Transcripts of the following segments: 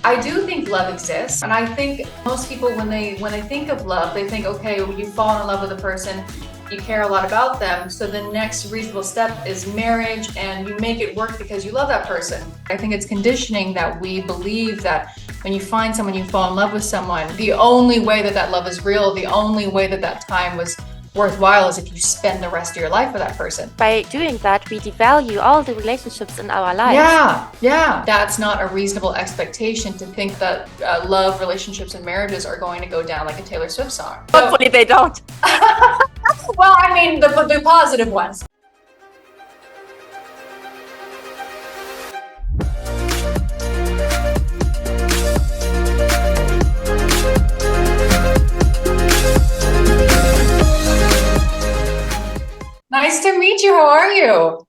I do think love exists, and I think most people, when they think of love, they think, okay, when you fall in love with a person, you care a lot about them, so the next reasonable step is marriage, and you make it work because you love that person. I think it's conditioning that we believe that when you find someone, you fall in love with someone, the only way that that love is real, the only way that that time was worthwhile is if you spend the rest of your life with that person. By doing that, we devalue all the relationships in our lives. Yeah. That's not a reasonable expectation to think that love, relationships, and marriages are going to go down like a Taylor Swift song. Hopefully they don't. Well, I mean, the positive ones. Nice to meet you. How are you?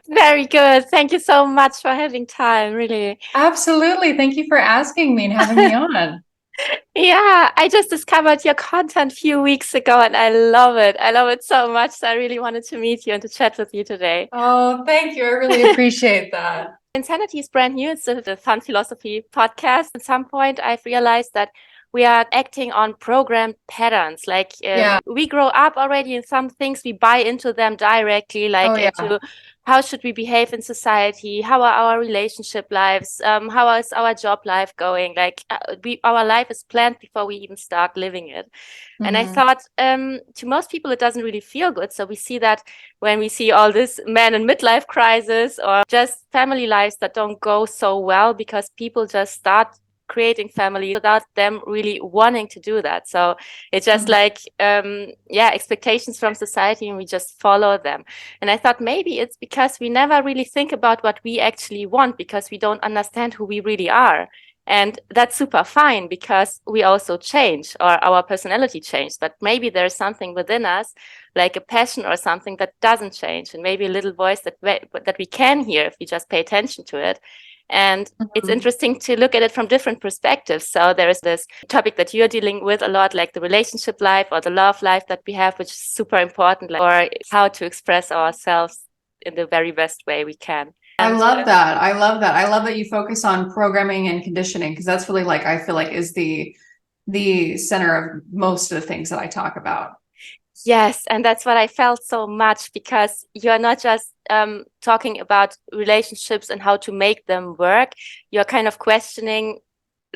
Very good. Thank you so much for having time, really. Absolutely. Thank you for asking me and having me on. Yeah, I just discovered your content a few weeks ago and I love it. I love it so much. So I really wanted to meet you and to chat with you today. Oh, thank you. I really appreciate that. Insanity is brand new. It's the Fun Philosophy podcast. At some point, I've realized that we are acting on programmed patterns. Like we grow up already in some things, we buy into them directly, like into how should we behave in society? How are our relationship lives? How is our job life going? Like our life is planned before we even start living it. And I thought to most people, it doesn't really feel good. So we see that when we see all this men in midlife crisis or just family lives that don't go so well because people just start creating family without them really wanting to do that. So it's just like, expectations from society and we just follow them. And I thought maybe it's because we never really think about what we actually want because we don't understand who we really are. And that's super fine because we also change or our personality changes. But maybe there's something within us, like a passion or something that doesn't change. And maybe a little voice that we can hear if we just pay attention to it. And it's interesting to look at it from different perspectives. So there is this topic that you're dealing with a lot, like the relationship life or the love life that we have, which is super important, or how to express ourselves in the very best way we can. I love that. I love that you focus on programming and conditioning because that's really I feel like is the center of most of the things that I talk about. Yes, and that's what I felt so much because you're not just talking about relationships and how to make them work. You're kind of questioning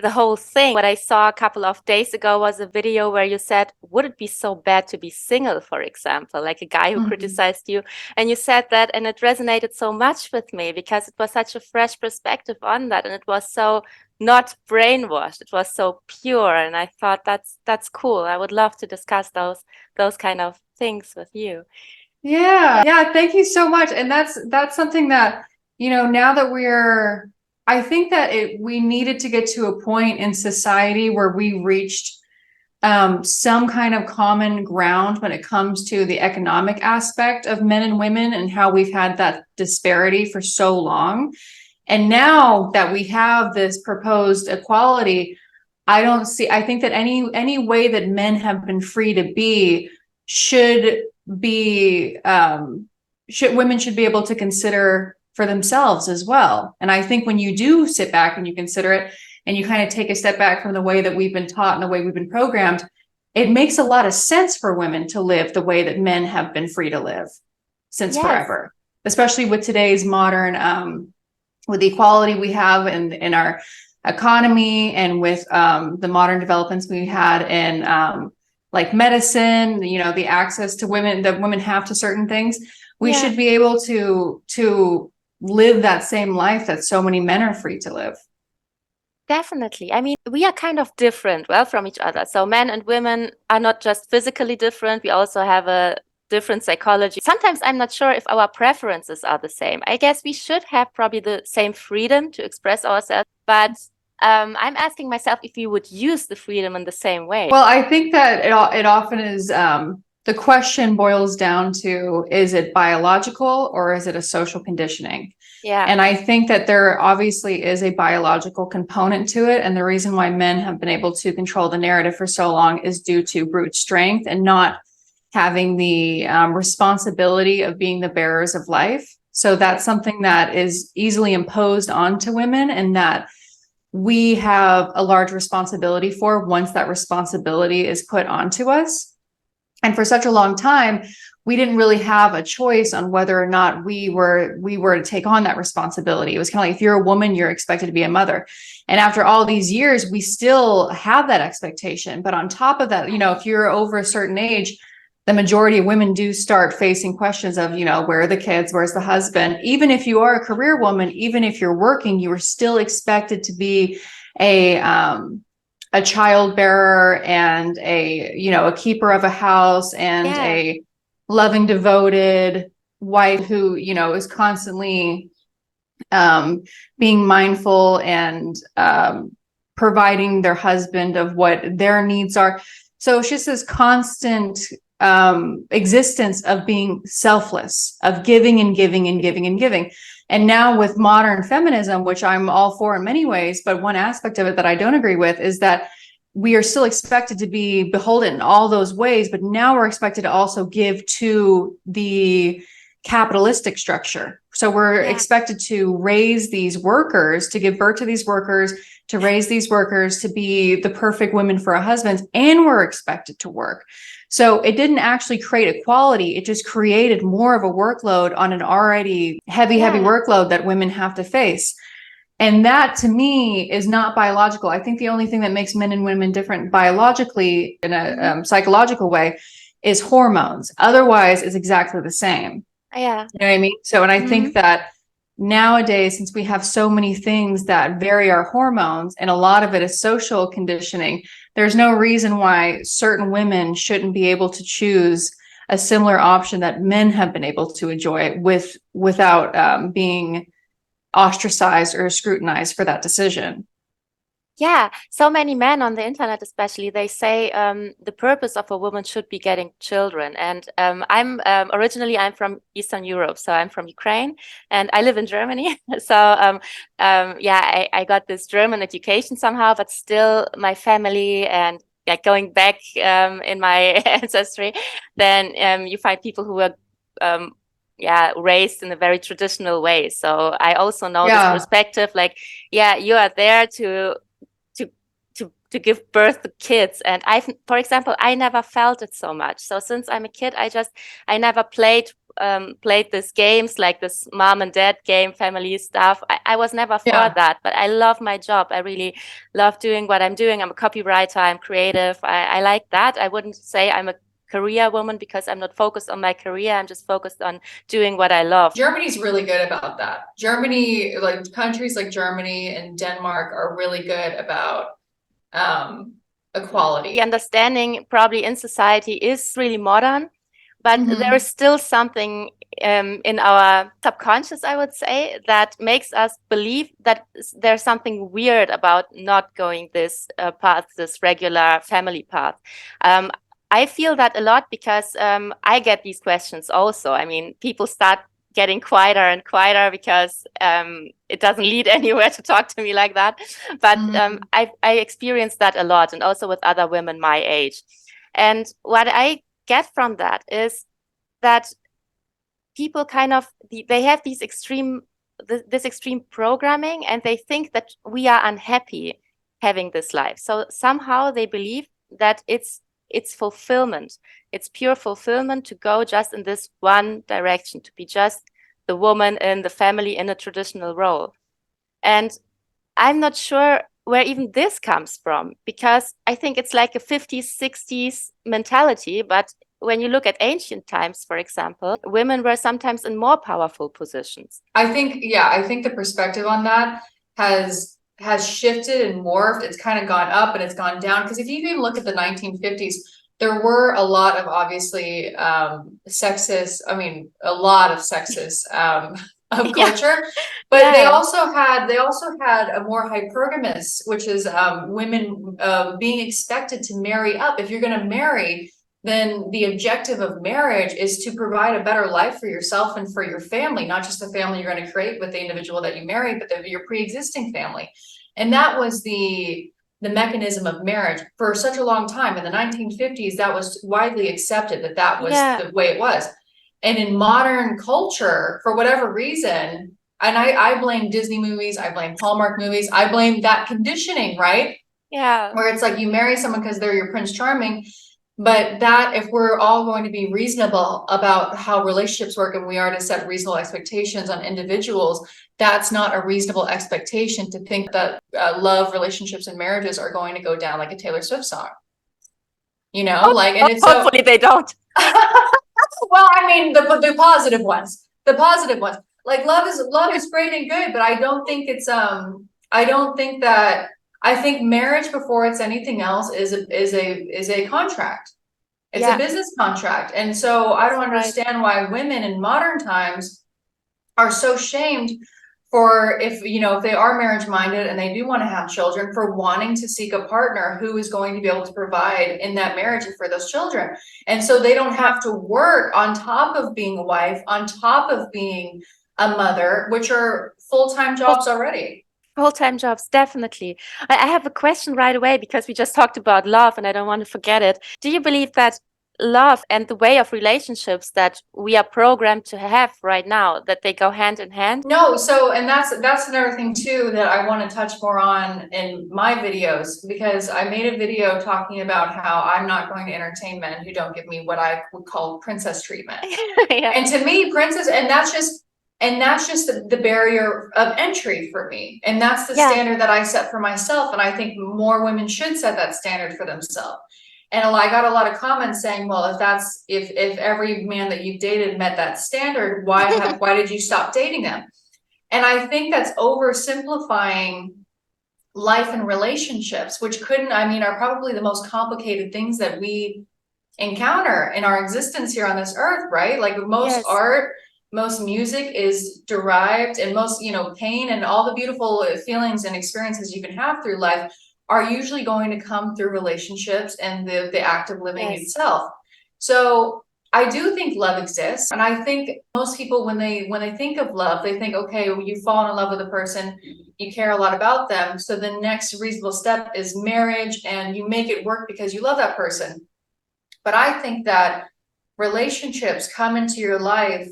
the whole thing. What I saw a couple of days ago was a video where you said, would it be so bad to be single, for example, like a guy who criticized you? And you said that, and it resonated so much with me because it was such a fresh perspective on that. And it was so not brainwashed. It was so pure. And I thought that's cool. I would love to discuss those kind of things with you. Yeah. Thank you so much. And that's something that, now that I think that we needed to get to a point in society where we reached some kind of common ground when it comes to the economic aspect of men and women and how we've had that disparity for so long. And now that we have this proposed equality, I think that any way that men have been free to be women should be able to consider for themselves as well. And I think when you do sit back and you consider it and you kind of take a step back from the way that we've been taught and the way we've been programmed, it makes a lot of sense for women to live the way that men have been free to live since forever, especially with today's modern, with the equality we have in our economy and with the modern developments we had in like medicine, the access to women that women have to certain things. We should be able to live that same life that so many men are free to live. Definitely. I mean, we are kind of different, from each other. So men and women are not just physically different. We also have a different psychology. Sometimes I'm not sure if our preferences are the same. I guess we should have probably the same freedom to express ourselves, but I'm asking myself if we would use the freedom in the same way. Well, I think that it often is, the question boils down to, is it biological or is it a social conditioning? Yeah. And I think that there obviously is a biological component to it. And the reason why men have been able to control the narrative for so long is due to brute strength and not having the responsibility of being the bearers of life. So that's something that is easily imposed onto women, and that we have a large responsibility for once that responsibility is put onto us. And for such a long time, we didn't really have a choice on whether or not we were to take on that responsibility. It was kind of like, if you're a woman, you're expected to be a mother. And after all these years, we still have that expectation. But on top of that, if you're over a certain age, the majority of women do start facing questions of, where are the kids? Where's the husband? Even if you are a career woman, even if you're working, you are still expected to be a child bearer and a keeper of a house and a loving, devoted wife who, is constantly being mindful and providing their husband of what their needs are. So it's just this constant existence of being selfless, of giving and giving and giving and giving. And now with modern feminism, which I'm all for in many ways, but one aspect of it that I don't agree with is that we are still expected to be beholden in all those ways, but now we're expected to also give to the capitalistic structure. So we're expected to raise these workers, to give birth to these workers, to raise these workers to be the perfect women for our husbands, and we're expected to work. So it didn't actually create equality. It just created more of a workload on an already heavy workload that women have to face. And that to me is not biological. I think the only thing that makes men and women different biologically in a psychological way is hormones. Otherwise, it's exactly the same. Yeah. You know what I mean? So, and I think that nowadays, since we have so many things that vary our hormones, and a lot of it is social conditioning, there's no reason why certain women shouldn't be able to choose a similar option that men have been able to enjoy without being ostracized or scrutinized for that decision. Yeah, so many men on the internet, especially, they say the purpose of a woman should be getting children. And I'm originally from Eastern Europe, so I'm from Ukraine, and I live in Germany. So I got this German education somehow, but still my family and going back in my ancestry, then you find people who were raised in a very traditional way. So I also know this perspective, like, you are there to give birth to kids. And for example, I never felt it so much. So since I'm a kid, I never played this games like this mom and dad game, family stuff. I was never for that, but I love my job. I really love doing what I'm doing. I'm a copywriter, I'm creative. I like that. I wouldn't say I'm a career woman because I'm not focused on my career. I'm just focused on doing what I love. Germany's really good about that. Germany, like countries like Germany and Denmark are really good about equality. The understanding probably in society is really modern, but there is still something in our subconscious, I would say, that makes us believe that there's something weird about not going this path, this regular family path. I feel that a lot because I get these questions also. I mean, people start getting quieter and quieter because it doesn't lead anywhere to talk to me like that. But I experience that a lot, and also with other women my age. And what I get from that is that people they have this extreme programming, and they think that we are unhappy having this life. So somehow they believe that it's fulfillment. It's pure fulfillment to go just in this one direction, to be just the woman in the family in a traditional role. And I'm not sure where even this comes from, because I think it's like a 50s, 60s mentality. But when you look at ancient times, for example, women were sometimes in more powerful positions. I think the perspective on that has shifted and morphed. It's kind of gone up and it's gone down. Because if you even look at the 1950s, there were a lot of obviously sexist, a lot of sexist of culture, but they also had a more hypergamous, which is women being expected to marry up. If you're going to marry, then the objective of marriage is to provide a better life for yourself and for your family, not just the family you're going to create with the individual that you marry, but your pre-existing family. And that was the mechanism of marriage for such a long time. In the 1950s, that was widely accepted that was the way it was. And in modern culture, for whatever reason, and I blame Disney movies, I blame Hallmark movies, I blame that conditioning, right? Yeah. Where it's like you marry someone because they're your Prince Charming. But that, if we're all going to be reasonable about how relationships work and we are to set reasonable expectations on individuals, that's not a reasonable expectation to think that love, relationships, and marriages are going to go down like a Taylor Swift song. You know, like, and it's so. Hopefully they don't. Well, I mean, the positive ones, like love is great and good, but I don't think it's, I think marriage before it's anything else is a contract. It's a business contract. And so I don't understand why women in modern times are so shamed for, if they are marriage minded and they do want to have children, for wanting to seek a partner who is going to be able to provide in that marriage and for those children. And so they don't have to work on top of being a wife, on top of being a mother, which are full-time jobs already. Full-time jobs, definitely. I have a question right away, because we just talked about love and I don't want to forget it. Do you believe that love and the way of relationships that we are programmed to have right now, that they go hand in hand? No, so, and that's another thing too that I want to touch more on in my videos, because I made a video talking about how I'm not going to entertain men who don't give me what I would call princess treatment. Yeah. And to me, princess, and that's just the barrier of entry for me. And that's the standard that I set for myself. And I think more women should set that standard for themselves. And I got a lot of comments saying, well, if every man that you've dated met that standard, why did you stop dating them? And I think that's oversimplifying life and relationships, which are probably the most complicated things that we encounter in our existence here on this earth, right? Like most art, most music is derived, and most, pain and all the beautiful feelings and experiences you can have through life are usually going to come through relationships and the act of living itself. So I do think love exists. And I think most people, when they think of love, they think, okay, well, you fall in love with a person, you care a lot about them. So the next reasonable step is marriage, and you make it work because you love that person. But I think that relationships come into your life,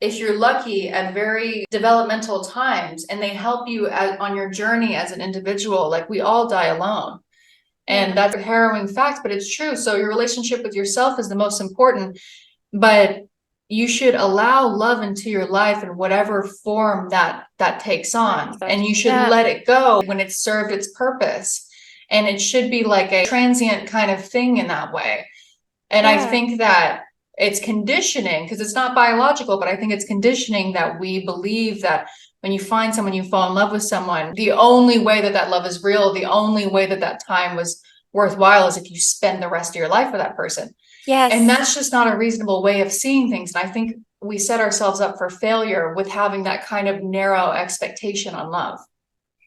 if you're lucky, at very developmental times, and they help you on your journey as an individual. Like, we all die alone. And that's a harrowing fact, but it's true. So your relationship with yourself is the most important, but you should allow love into your life in whatever form that takes on. And you should let it go when it's served its purpose. And it should be like a transient kind of thing in that way. And I think that it's conditioning, because it's not biological, but I think it's conditioning that we believe that when you find someone, you fall in love with someone, the only way that love is real, the only way that time was worthwhile is if you spend the rest of your life with that person. Yes. And that's just not a reasonable way of seeing things. And I think we set ourselves up for failure with having that kind of narrow expectation on love.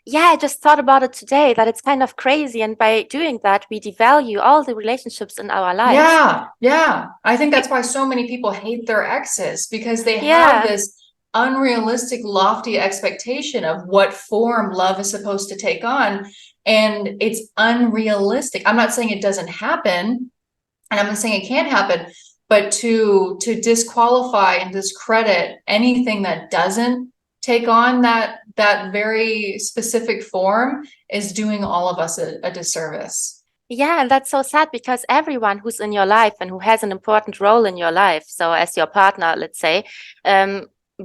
Yeah, I just thought about it today, that it's kind of crazy. And by doing that, we devalue all the relationships in our lives. Yeah. I think that's why so many people hate their exes, because they have this unrealistic, lofty expectation of what form love is supposed to take on. And it's unrealistic. I'm not saying it doesn't happen, and I'm not saying it can't happen, but to disqualify and discredit anything that doesn't take on that very specific form is doing all of us a disservice. Yeah, and that's so sad, because everyone who's in your life and who has an important role in your life, so as your partner, let's say,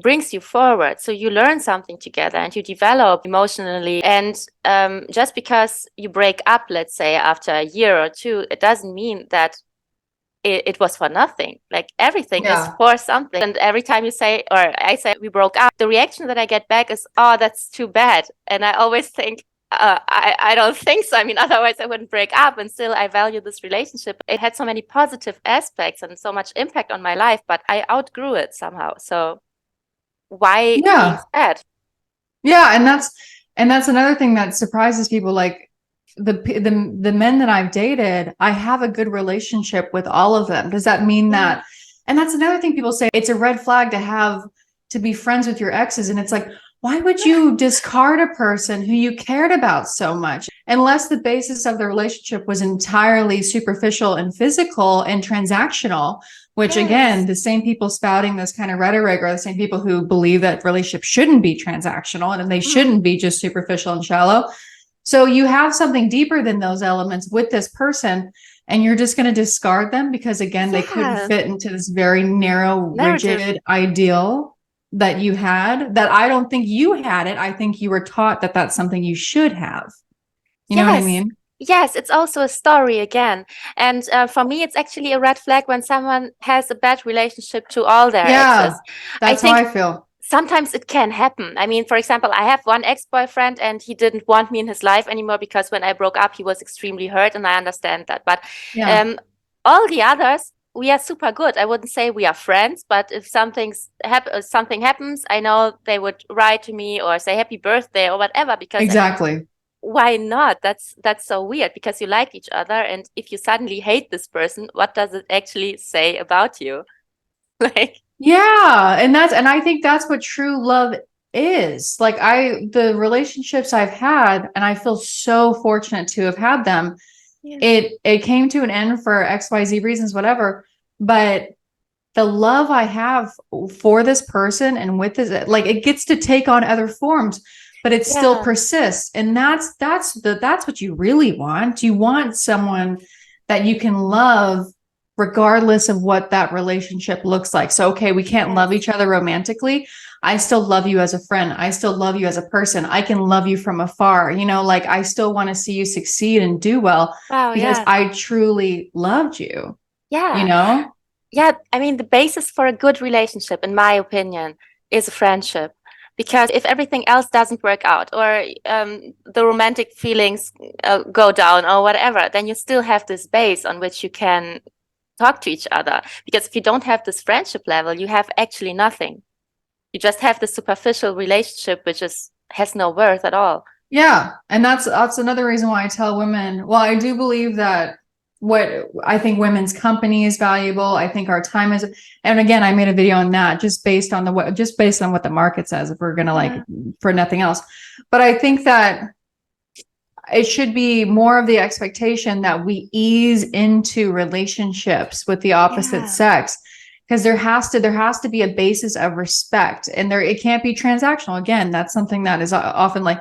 brings you forward. So you learn something together and you develop emotionally. And just because you break up, let's say, after a year or two, it doesn't mean that it was for nothing. Like, everything is for something. And every time you say, or I say, we broke up, the reaction that I get back is, oh, that's too bad. And I always think, I don't think so. I mean, otherwise I wouldn't break up. And still, I value this relationship. It had so many positive aspects and so much impact on my life, but I outgrew it somehow. So why being sad? Yeah, and that's another thing that surprises people. Like, the men that I've dated, I have a good relationship with all of them. Does that mean that? And that's another thing people say, it's a red flag to be friends with your exes. And it's like, why would you discard a person who you cared about so much, unless the basis of the relationship was entirely superficial and physical and transactional? which again, the same people spouting this kind of rhetoric are the same people who believe that relationships shouldn't be transactional and they shouldn't be just superficial and shallow. So you have something deeper than those elements with this person, and you're just going to discard them because, again, they couldn't fit into this very narrow, rigid ideal that you had, that I don't think you had it. I think you were taught that that's something you should have. You know what I mean? Yes, it's also a story again. And for me, it's actually a red flag when someone has a bad relationship to all their exes. That's how I feel. Sometimes it can happen. I mean, for example, I have one ex-boyfriend and he didn't want me in his life anymore because when I broke up, he was extremely hurt, and I understand that. But all the others, we are super good. I wouldn't say we are friends, but if something happens, I know they would write to me or say happy birthday or whatever, because why not? That's so weird, because you like each other, and if you suddenly hate this person, what does it actually say about you? Like, and I think that's what true love is. Like the relationships I've had, and I feel so fortunate to have had them. It came to an end for XYZ reasons, whatever, but the love I have for this person and with this, like, it gets to take on other forms, but it still persists. And that's what you really want. You want someone that you can love regardless of what that relationship looks like. So, okay, we can't love each other romantically. I still love you as a friend. I still love you as a person. I can love you from afar. You know, like, I still want to see you succeed and do well because I truly loved you. You know? Yeah. I mean, the basis for a good relationship, in my opinion, is a friendship. Because if everything else doesn't work out, or the romantic feelings go down or whatever, then you still have this base on which you can talk to each other. Because if you don't have this friendship level, you have actually nothing. You just have this superficial relationship, which has no worth at all. Yeah. And that's another reason why I tell women, well, I do believe that I think women's company is valuable. I think our time is, and again, I made a video on that just based on what the market says, if we're going to for nothing else. But I think that it should be more of the expectation that we ease into relationships with the opposite sex, because there has to be a basis of respect, and it can't be transactional. Again, that's something that is often like,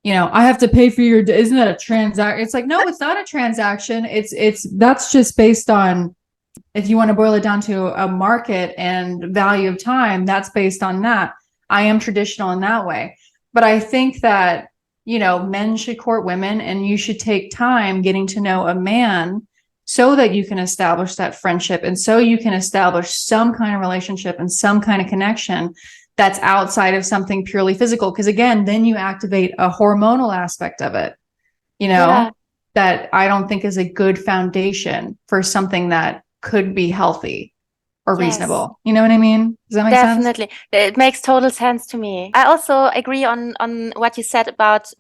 you know, I have to pay for your, isn't that a transaction? It's like, no, it's not a transaction. That's just based on, if you want to boil it down to a market and value of time, that's based on that. I am traditional in that way. But I think that, you know, men should court women, and you should take time getting to know a man so that you can establish that friendship, and so you can establish some kind of relationship and some kind of connection that's outside of something purely physical. Because again, then you activate a hormonal aspect of it, you know, that I don't think is a good foundation for something that could be healthy or reasonable. You know what I mean? Does that make sense? Definitely. It makes total sense to me. I also agree on what you said about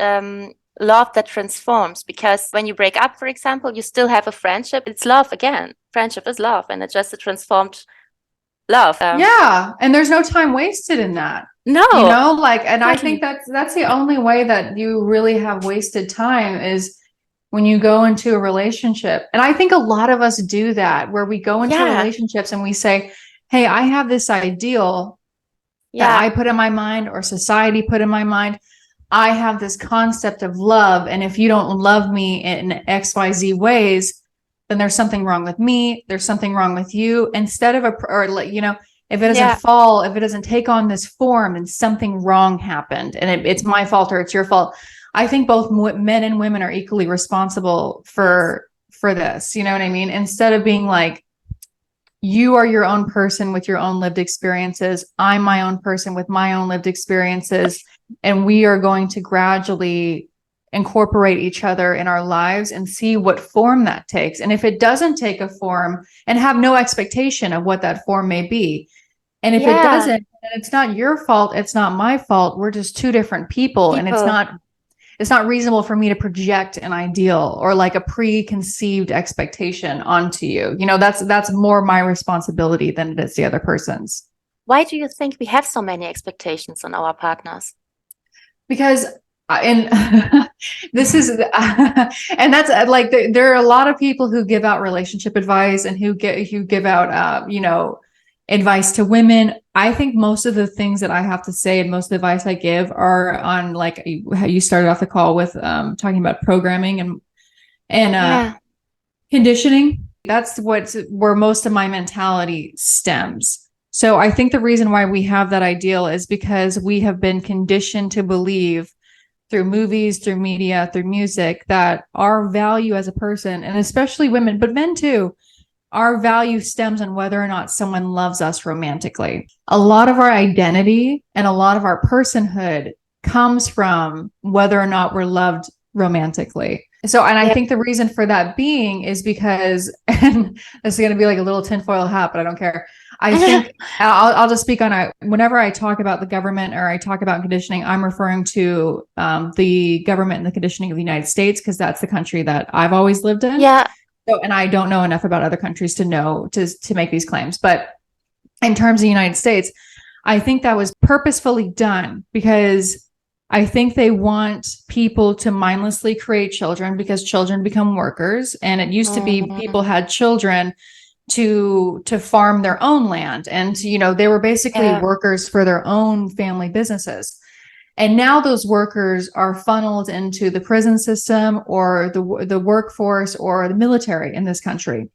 love that transforms, because when you break up, for example, you still have a friendship. It's love again. Friendship is love, and it's just a transformed love. And there's no time wasted in that. No, you know, like, and I think that's the only way that you really have wasted time, is when you go into a relationship. And I think a lot of us do that, where we go into relationships and we say, hey, I have this ideal that I put in my mind, or society put in my mind. I have this concept of love, and if you don't love me in XYZ ways, then there's something wrong with me. There's something wrong with you. Instead of you know, if it doesn't if it doesn't take on this form, then something wrong happened, and it's my fault or it's your fault. I think both men and women are equally responsible for this. You know what I mean? Instead of being like, you are your own person with your own lived experiences, I'm my own person with my own lived experiences, and we are going to gradually incorporate each other in our lives and see what form that takes. And if it doesn't take a form, and have no expectation of what that form may be. And if it doesn't, then it's not your fault. It's not my fault. We're just two different people. And it's not reasonable for me to project an ideal or like a preconceived expectation onto you. You know, that's more my responsibility than it is the other person's. Why do you think we have so many expectations on our partners? Because and this is and that's like there are a lot of people who give out relationship advice and who give out advice to women. I think most of the things that I have to say and most of the advice I give are on, like how you started off the call with talking about programming and conditioning. That's where most of my mentality stems. So I think the reason why we have that ideal is because we have been conditioned to believe through movies, through media, through music, that our value as a person, and especially women, but men too, our value stems on whether or not someone loves us romantically. A lot of our identity and a lot of our personhood comes from whether or not we're loved romantically. So, and I think the reason for that being is because, and this is going to be like a little tinfoil hat, but I don't care. I think I'll just speak on it. Whenever I talk about the government or I talk about conditioning, I'm referring to the government and the conditioning of the United States, because that's the country that I've always lived in. Yeah. So, and I don't know enough about other countries to know to make these claims. But in terms of the United States, I think that was purposefully done because I think they want people to mindlessly create children because children become workers. And it used to be people had children to farm their own land. And, they were basically workers for their own family businesses. And now those workers are funneled into the prison system or the workforce or the military in this country.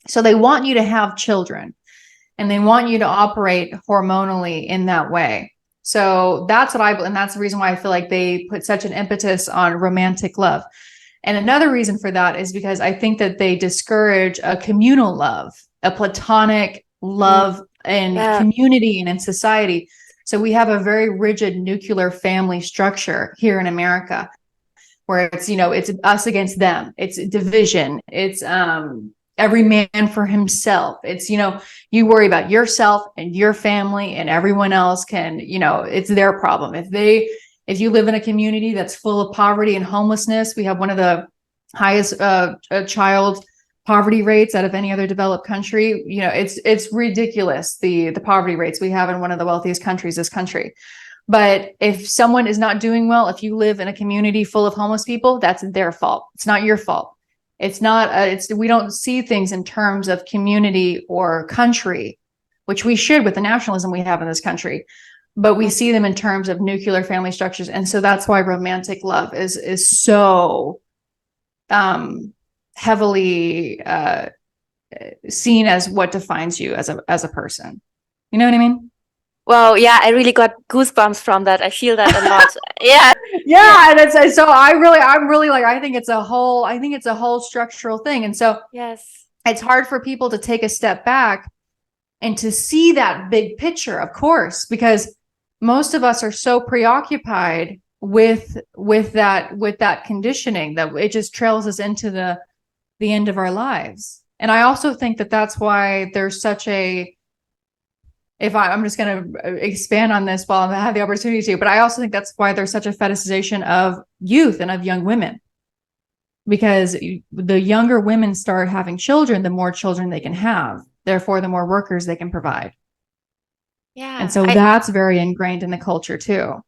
So they want you to have children and they want you to operate hormonally in that way. So that's and that's the reason why I feel like they put such an impetus on romantic love. And another reason for that is because I think that they discourage a communal love, a platonic love in community and in society. So we have a very rigid nuclear family structure here in America, where it's, it's us against them. It's division. It's every man for himself. It's, you worry about yourself and your family, and everyone else can, it's their problem. If you live in a community that's full of poverty and homelessness, we have one of the highest child poverty rates out of any other developed country. It's ridiculous, the poverty rates we have in one of the wealthiest countries, this country. But if someone is not doing well, if you live in a community full of homeless people, that's their fault. It's not your fault. It's not, we don't see things in terms of community or country, which we should with the nationalism we have in this country, but we see them in terms of nuclear family structures. And so that's why romantic love is so heavily seen as what defines you as a person. You know what I mean? Well, yeah, I really got goosebumps from that. I feel that a lot. And it's so I'm really like, I think it's a whole structural thing. And so it's hard for people to take a step back and to see that big picture, of course, because most of us are so preoccupied with that conditioning that it just trails us into the end of our lives. And I also think that that's why there's such a, I'm just going to expand on this while I have the opportunity to, but I also think that's why there's such a fetishization of youth and of young women, because the younger women start having children, the more children they can have, therefore the more workers they can provide. Yeah. And so that's very ingrained in the culture too.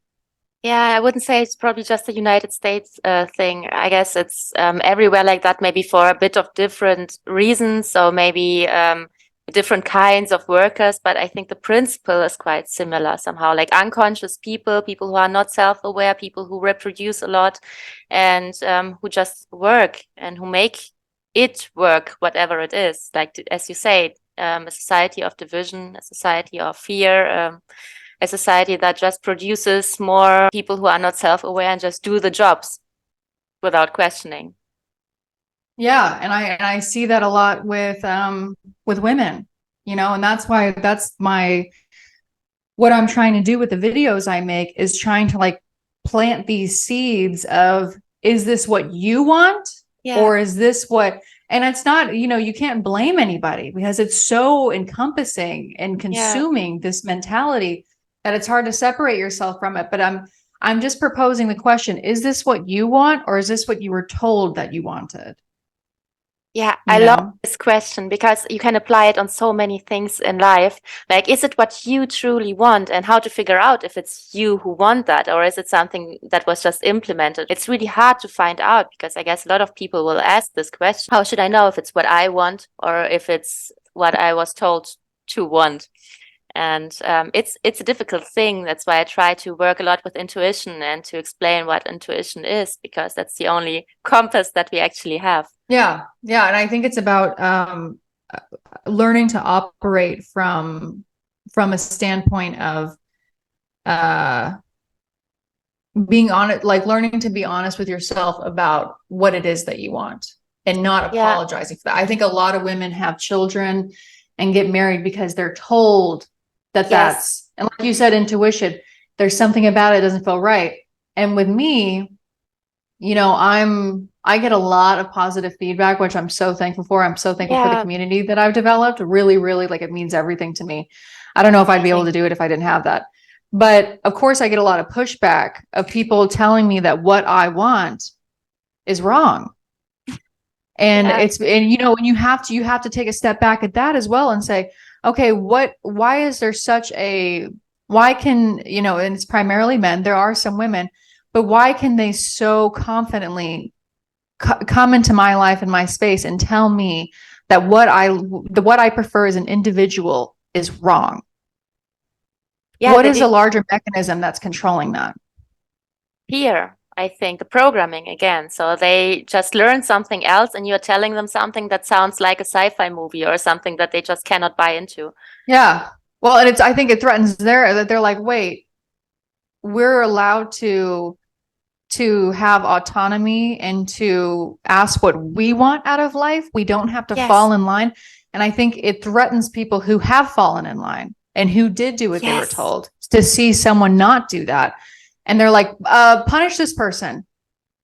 Yeah, I wouldn't say it's probably just a United States thing. I guess it's everywhere like that, maybe for a bit of different reasons. So maybe different kinds of workers, but I think the principle is quite similar somehow, like unconscious people who are not self-aware, people who reproduce a lot and who just work and who make it work, whatever it is. Like, as you say, a society of division, a society of fear, a society that just produces more people who are not self-aware and just do the jobs without questioning. Yeah, and I see that a lot with women, and that's why what I'm trying to do with the videos I make is trying to like plant these seeds of, is this what you want? Or is this what, and it's not, you can't blame anybody because it's so encompassing and consuming this mentality that it's hard to separate yourself from it. But I'm just proposing the question, is this what you want, or is this what you were told that you wanted? Yeah, you I love know? this question because you can apply it on so many things in life. Like, is it what you truly want, and how to figure out if it's you who want that, or is it something that was just implemented? It's really hard to find out because I guess a lot of people will ask this question. How should I know if it's what I want or if it's what I was told to want? And it's a difficult thing. That's why I try to work a lot with intuition and to explain what intuition is, because that's the only compass that we actually have. Yeah. Yeah. And I think it's about learning to operate from a standpoint of uh being honest, like learning to be honest with yourself about what it is that you want and not Yeah. apologizing for that. I think a lot of women have children and get married because they're told that that's, and like you said, intuition, there's something about it doesn't feel right. And with me, you know, I get a lot of positive feedback, which I'm so thankful for. I'm so thankful for the community that I've developed. Really, really, like, it means everything to me. I don't know if I'd be able to do it if I didn't have that. But of course, I get a lot of pushback of people telling me that what I want is wrong. And and you know, when you have to take a step back at that as well and say, okay, why is there such a, why can, you know, and it's primarily men, there are some women, but why can they so confidently come into my life and my space and tell me that what I prefer as an individual is wrong? Yeah, what is a larger mechanism that's controlling that? Fear, I think, the programming again. So they just learn something else and you're telling them something that sounds like a sci-fi movie or something that they just cannot buy into. Yeah. Well, and I think it threatens that they're like, wait, we're allowed to have autonomy and to ask what we want out of life. We don't have to fall in line. And I think it threatens people who have fallen in line and who did do what they were told, to see someone not do that. And they're like, punish this person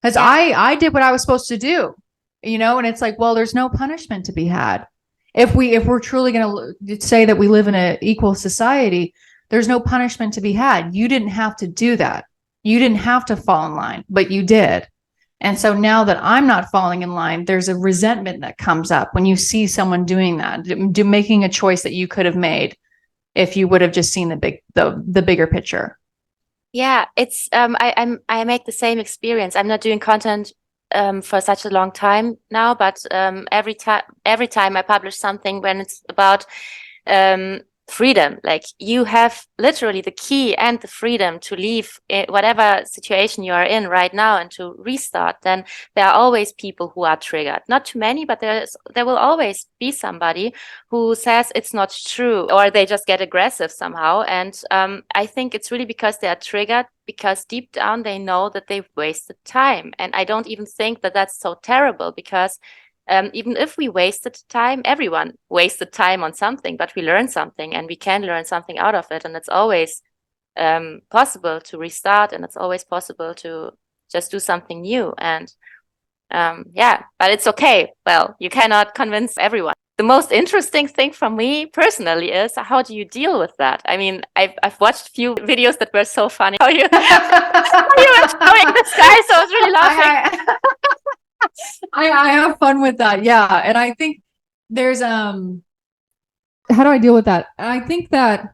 because I did what I was supposed to do, you know? And it's like, well, there's no punishment to be had. If we're truly going to say that we live in an equal society, there's no punishment to be had. You didn't have to do that. You didn't have to fall in line, but you did. And so now that I'm not falling in line, there's a resentment that comes up when you see someone doing that, making a choice that you could have made if you would have just seen the bigger picture. Yeah, it's I make the same experience. I'm not doing content for such a long time now, but every time I publish something when it's about freedom, like you have literally the key and the freedom to leave whatever situation you are in right now and to restart, then there are always people who are triggered. Not too many, but there will always be somebody who says it's not true, or they just get aggressive somehow. And I think it's really because they are triggered, because deep down they know that they've wasted time. And I don't even think that that's so terrible, because even if we wasted time, everyone wasted time on something, but we learned something and we can learn something out of it. And it's always possible to restart, and it's always possible to just do something new. And yeah, but it's okay. Well, you cannot convince everyone. The most interesting thing for me personally is, how do you deal with that? I mean, I've watched a few videos that were so funny. How you were showing this guy, so I was really laughing. I have fun with that. Yeah. And I think there's how do I deal with that? I think that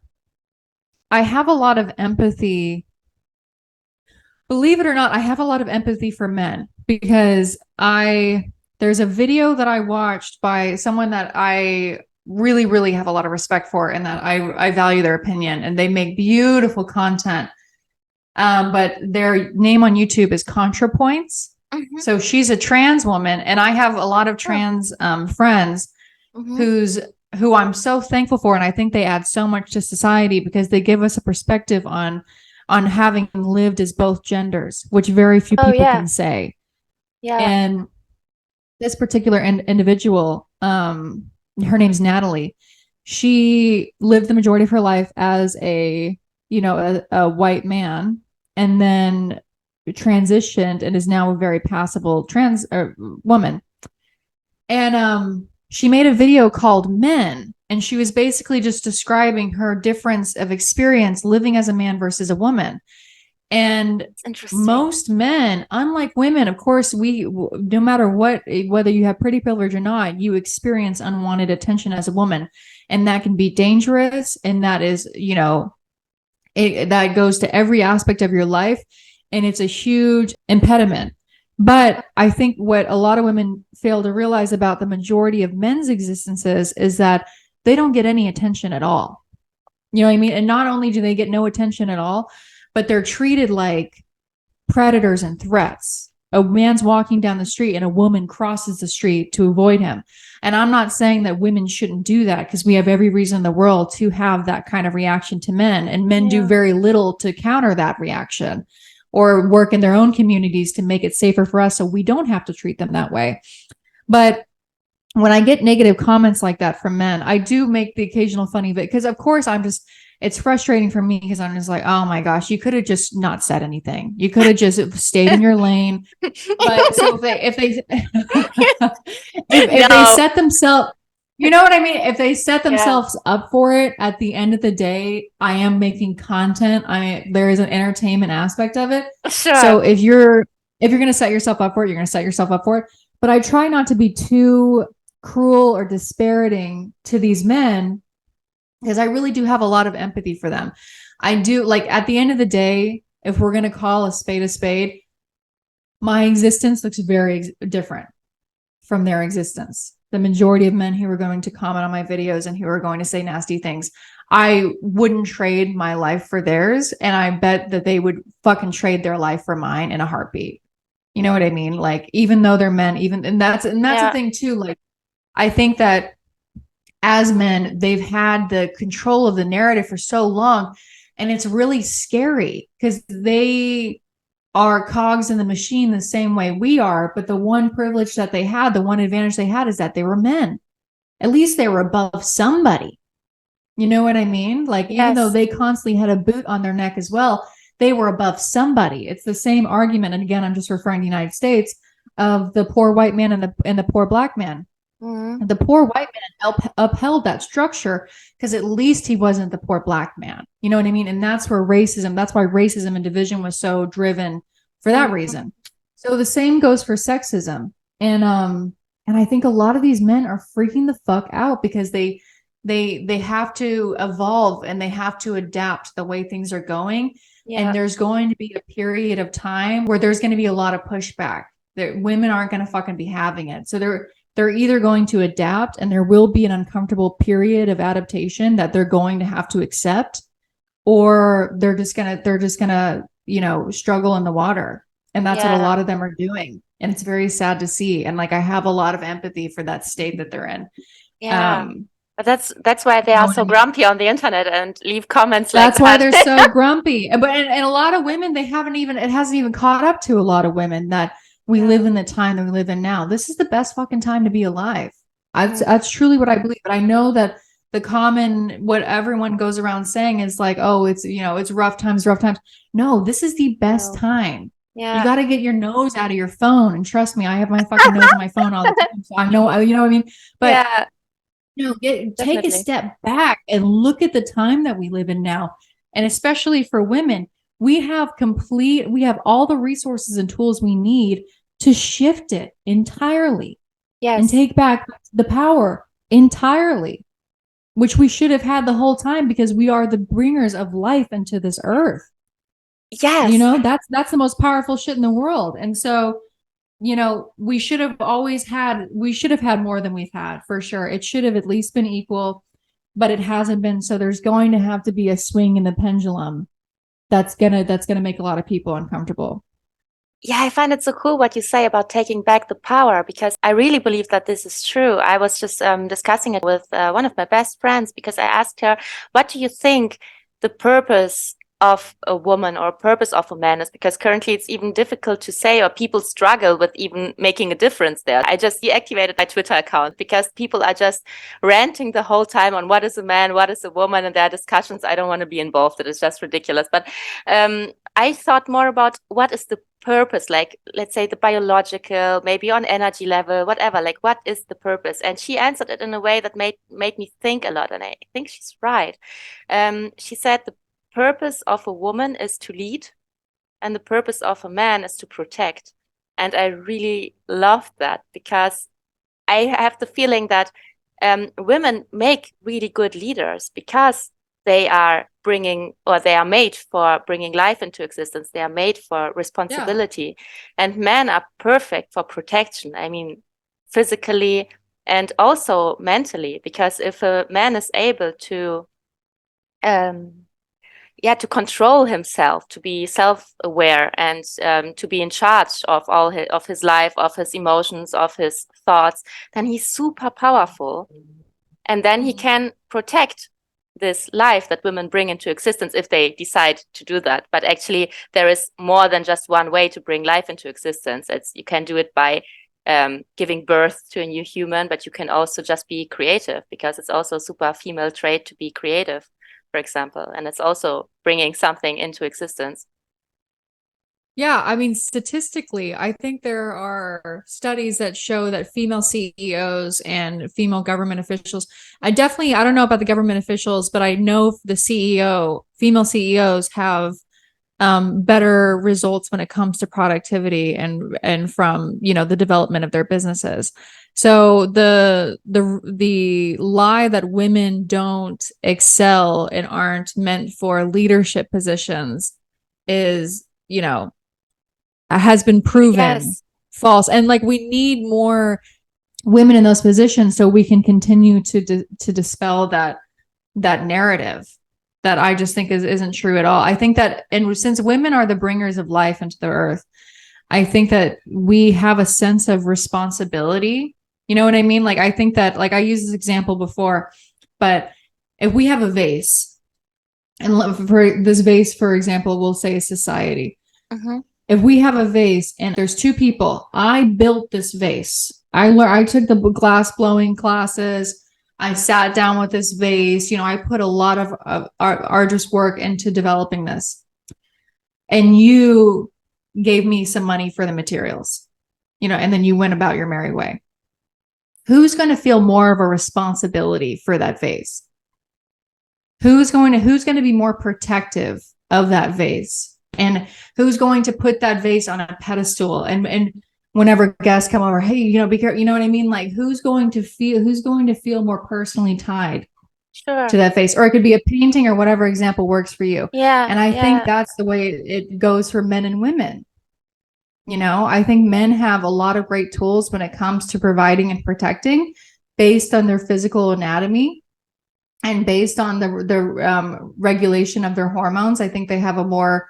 I have a lot of empathy. Believe it or not, I have a lot of empathy for men, because there's a video that I watched by someone that I really, really have a lot of respect for, and that I value their opinion, and they make beautiful content. But their name on YouTube is ContraPoints. Mm-hmm. So she's a trans woman, and I have a lot of trans friends who I'm so thankful for, and I think they add so much to society, because they give us a perspective on having lived as both genders, which very few people can say. Yeah. And this particular individual, her name's Natalie. She lived the majority of her life as a white man, and then transitioned and is now a very passable trans woman. And she made a video called Men, and she was basically just describing her difference of experience living as a man versus a woman. And Interesting. most men, unlike women, of course, no matter what, whether you have pretty privilege or not, you experience unwanted attention as a woman. And that can be dangerous. And that is, that goes to every aspect of your life. And it's a huge impediment. But I think what a lot of women fail to realize about the majority of men's existences is that they don't get any attention at all. You know what I mean? And not only do they get no attention at all, but they're treated like predators and threats. A man's walking down the street and a woman crosses the street to avoid him. And I'm not saying that women shouldn't do that, because we have every reason in the world to have that kind of reaction to men, and men do very little to counter that reaction or work in their own communities to make it safer for us so we don't have to treat them that way. But when I get negative comments like that from men, I do make the occasional funny bit, because of course it's frustrating for me, because I'm just like, oh my gosh, you could have just not said anything. You could have just stayed in your lane. But so if they set themselves, you know what I mean? If they set themselves up for it, at the end of the day, I am making content. There is an entertainment aspect of it. Sure. So if you're going to set yourself up for it, you're going to set yourself up for it. But I try not to be too cruel or disparaging to these men, because I really do have a lot of empathy for them. I do, like, at the end of the day, if we're going to call a spade, my existence looks very different from their existence. The majority of men who are going to comment on my videos and who are going to say nasty things, I wouldn't trade my life for theirs. And I bet that they would fucking trade their life for mine in a heartbeat. You know what I mean? Like, even though they're men, and that's the thing too. Like, I think that as men, they've had the control of the narrative for so long, and it's really scary, because they are cogs in the machine the same way we are. But the one privilege that they had, the one advantage they had, is that they were men. At least they were above somebody. You know what I mean? Like, even though they constantly had a boot on their neck as well, they were above somebody. It's the same argument. And again, I'm just referring to the United States, of the poor white man and the poor black man. Mm-hmm. The poor white man upheld that structure because at least he wasn't the poor black man. You know what I mean? And that's why racism and division was so driven for that reason. So the same goes for sexism. And I think a lot of these men are freaking the fuck out because they have to evolve and they have to adapt the way things are going. Yeah. And there's going to be a period of time where there's going to be a lot of pushback. Women aren't going to fucking be having it. So they're either going to adapt, and there will be an uncomfortable period of adaptation that they're going to have to accept, or they're just gonna, struggle in the water. And that's what a lot of them are doing. And it's very sad to see. And like, I have a lot of empathy for that state that they're in. Yeah. But that's why they are so grumpy on the internet and leave comments like that. That's why they're so grumpy. But and a lot of women, it hasn't even caught up to a lot of women that we live in the time that we live in now. This is the best fucking time to be alive. That's truly what I believe. But I know that what everyone goes around saying is like, oh, it's, it's rough times. No, this is the best time. Yeah. You got to get your nose out of your phone. And trust me, I have my fucking nose in my phone all the time. So I know, you know what I mean? But take a step back and look at the time that we live in now. And especially for women, we have all the resources and tools we need to shift it entirely. Yes. And take back the power entirely, which we should have had the whole time, because we are the bringers of life into this earth. Yes. That's the most powerful shit in the world. And so, we should have had more than we've had, for sure. It should have at least been equal, but it hasn't been. So there's going to have to be a swing in the pendulum that's gonna make a lot of people uncomfortable. Yeah, I find it so cool what you say about taking back the power, because I really believe that this is true. I was just discussing it with one of my best friends, because I asked her, what do you think the purpose of a woman or purpose of a man is? Because currently it's even difficult to say, or people struggle with even making a difference there. I just deactivated my Twitter account because people are just ranting the whole time on what is a man, what is a woman, and there are discussions I don't want to be involved in. It's just ridiculous. But I thought more about what is the purpose, like, let's say the biological, maybe on energy level, whatever, like, what is the purpose? And she answered it in a way that made me think a lot. And I think she's right. She said the purpose of a woman is to lead, and the purpose of a man is to protect. And I really love that, because I have the feeling that women make really good leaders because they are made for bringing life into existence. They are made for responsibility. And men are perfect for protection. I mean, physically and also mentally, because if a man is able to to control himself, to be self-aware, and to be in charge of of his life, of his emotions, of his thoughts, then he's super powerful. And then he can protect this life that women bring into existence if they decide to do that. But actually, there is more than just one way to bring life into existence. You can do it by giving birth to a new human, but you can also just be creative, because it's also a super female trait to be creative, for example, and it's also bringing something into existence. Yeah, I mean, statistically, I think there are studies that show that female CEOs and female government officials, I don't know about the government officials, but I know female CEOs have better results when it comes to productivity and from, the development of their businesses. So the lie that women don't excel and aren't meant for leadership positions is, has been proven false. And like, we need more women in those positions so we can continue to dispel that narrative that I just think isn't true at all. I think that, and since women are the bringers of life into the earth, I think that we have a sense of responsibility. You know what I mean? Like, I think that, like, I used this example before, but if we have a vase, and for this vase, for example, we'll say a society. Mm-hmm. If we have a vase and there's two people, I built this vase. I took the glass blowing classes. I sat down with this vase. I put a lot of arduous work into developing this. And you gave me some money for the materials, and then you went about your merry way. Who's going to feel more of a responsibility for that vase? Who's going to be more protective of that vase? And who's going to put that vase on a pedestal? And whenever guests come over, hey, be careful. You know what I mean? Like, who's going to feel more personally tied to that vase? Or it could be a painting or whatever example works for you. Yeah. And I think that's the way it goes for men and women. I think men have a lot of great tools when it comes to providing and protecting based on their physical anatomy and based on the regulation of their hormones. I think they have a more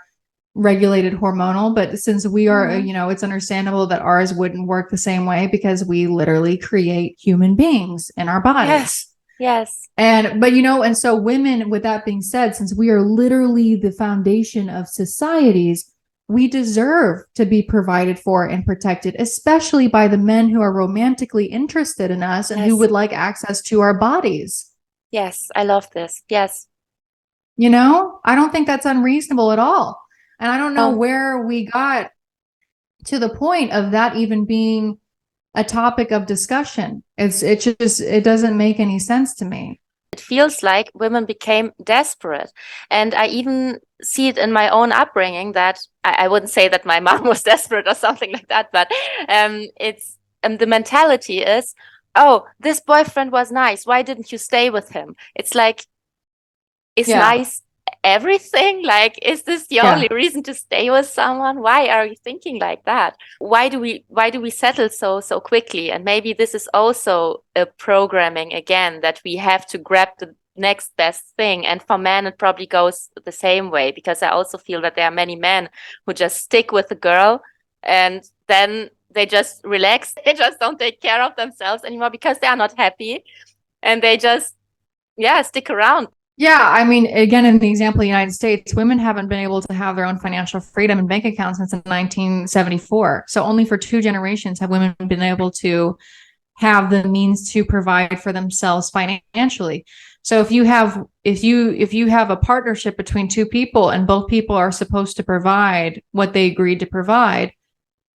regulated hormonal, but since we are, it's understandable that ours wouldn't work the same way because we literally create human beings in our bodies. Yes. And so women, with that being said, since we are literally the foundation of societies, we deserve to be provided for and protected, especially by the men who are romantically interested in us and who would like access to our bodies. Yes, I love this. Yes. I don't think that's unreasonable at all. And I don't know where we got to the point of that even being a topic of discussion. It doesn't make any sense to me. It feels like women became desperate. And I even see it in my own upbringing that I wouldn't say that my mom was desperate or something like that, but it's the mentality is, oh, this boyfriend was nice. Why didn't you stay with him? It's like, is nice everything? Like, is this the only reason to stay with someone? Why are you thinking like that? Why do we settle so quickly? And maybe this is also a programming again, that we have to grab the next best thing. And for men, it probably goes the same way, because I also feel that there are many men who just stick with the girl and then they just relax. They just don't take care of themselves anymore because they are not happy, and they just stick around. Yeah, I mean, again, in the example of the United States, women haven't been able to have their own financial freedom and bank accounts since 1974. So only for 2 generations have women been able to have the means to provide for themselves financially. So if you have a partnership between 2 people and both people are supposed to provide what they agreed to provide,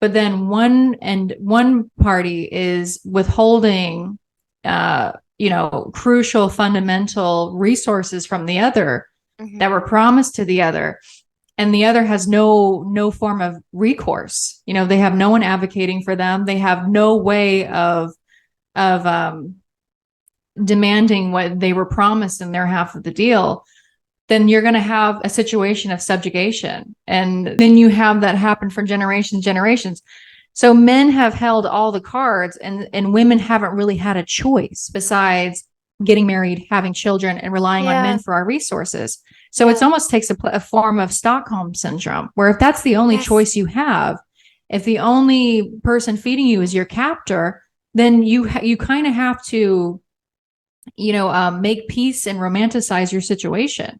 but then one party is withholding crucial fundamental resources from the other that were promised to the other, and the other has no form of recourse. You know, they have no one advocating for them. They have no way of demanding what they were promised in their half of the deal, then you're going to have a situation of subjugation. And then you have that happen for generations. So men have held all the cards, and women haven't really had a choice besides getting married, having children, and relying on men for our resources. So it almost takes a form of Stockholm syndrome, where if that's the only choice you have, if the only person feeding you is your captor, then you kind of have to, make peace and romanticize your situation,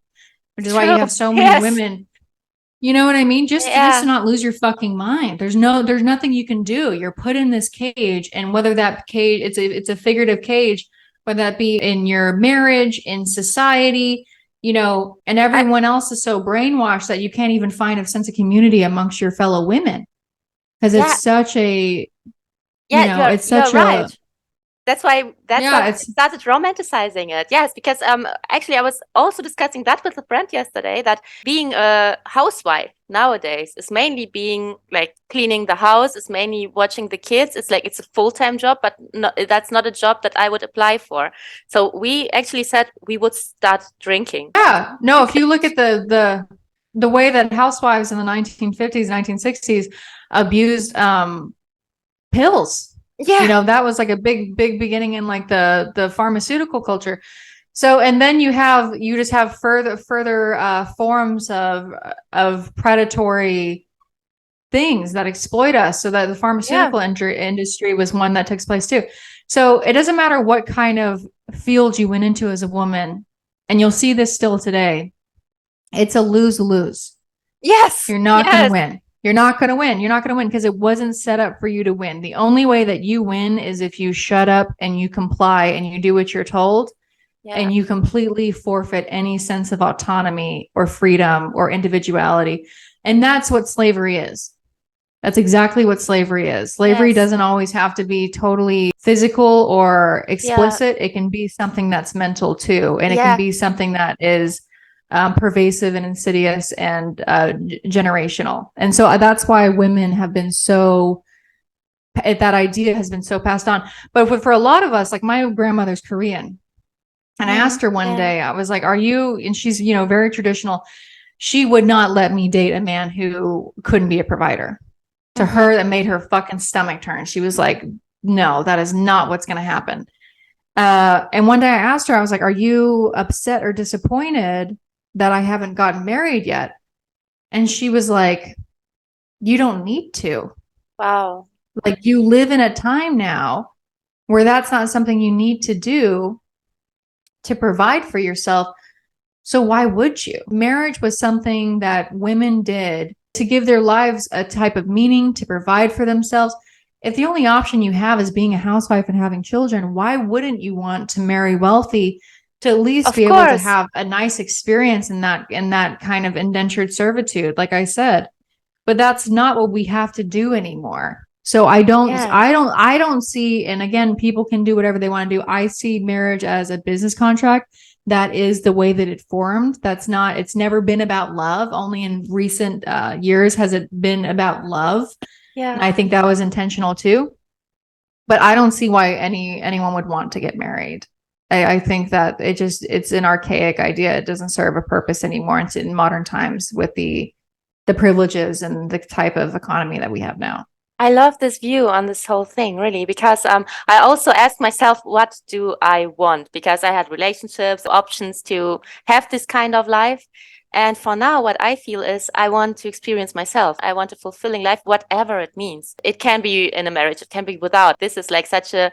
which is why you have so many women. You know what I mean? Just to not lose your fucking mind. There's nothing you can do. You're put in this cage, and whether that cage, it's a figurative cage, whether that be in your marriage, in society, and everyone else is so brainwashed that you can't even find a sense of community amongst your fellow women, because it's such a, it's such a. That's why it started romanticizing it. Yes, because actually I was also discussing that with a friend yesterday, that being a housewife nowadays is mainly being like cleaning the house, is mainly watching the kids. It's like it's a full-time job, but that's not a job that I would apply for. So we actually said we would start drinking. Yeah, no, if you look at the way that housewives in the 1950s, 1960s abused pills. Yeah. That was like a big beginning in like the pharmaceutical culture. So, and then you just have further forms of predatory things that exploit us. So that the pharmaceutical industry was one that takes place too. So it doesn't matter what kind of field you went into as a woman, and you'll see this still today. It's a lose-lose. Yes. You're not going to win. You're not going to win. You're not going to win because it wasn't set up for you to win. The only way that you win is if you shut up and you comply and you do what you're told, and you completely forfeit any sense of autonomy or freedom or individuality. And that's what slavery is. That's exactly what slavery is. Slavery doesn't always have to be totally physical or explicit. It can be something that's mental too. And it can be something that is pervasive and insidious and generational. And so that's why women have been that idea has been so passed on. But for a lot of us, like my grandmother's Korean, and I asked her one day, I was like, are you, and she's, very traditional. She would not let me date a man who couldn't be a provider. To her, that made her fucking stomach turn. She was like, no, that is not what's going to happen. And one day I asked her, I was like, are you upset or disappointed that I haven't gotten married yet? And she was like, you don't need to. Wow. Like, you live in a time now where that's not something you need to do to provide for yourself. So why would you? Marriage was something that women did to give their lives a type of meaning, to provide for themselves. If the only option you have is being a housewife and having children, why wouldn't you want to marry wealthy to at least be able to have a nice experience in that kind of indentured servitude, like I said? But that's not what we have to do anymore. So I don't see, and again, people can do whatever they want to do. I see marriage as a business contract. That is the way that it formed. It's never been about love. Only in recent years has it been about love. Yeah. And I think that was intentional too. But I don't see why anyone would want to get married. I think that it's an archaic idea. It doesn't serve a purpose anymore. It's in modern times with the privileges and the type of economy that we have now. I love this view on this whole thing, really, because I also asked myself, what do I want? Because I had relationships, options to have this kind of life. And for now, what I feel is I want to experience myself. I want a fulfilling life, whatever it means. It can be in a marriage, it can be without. This is like such a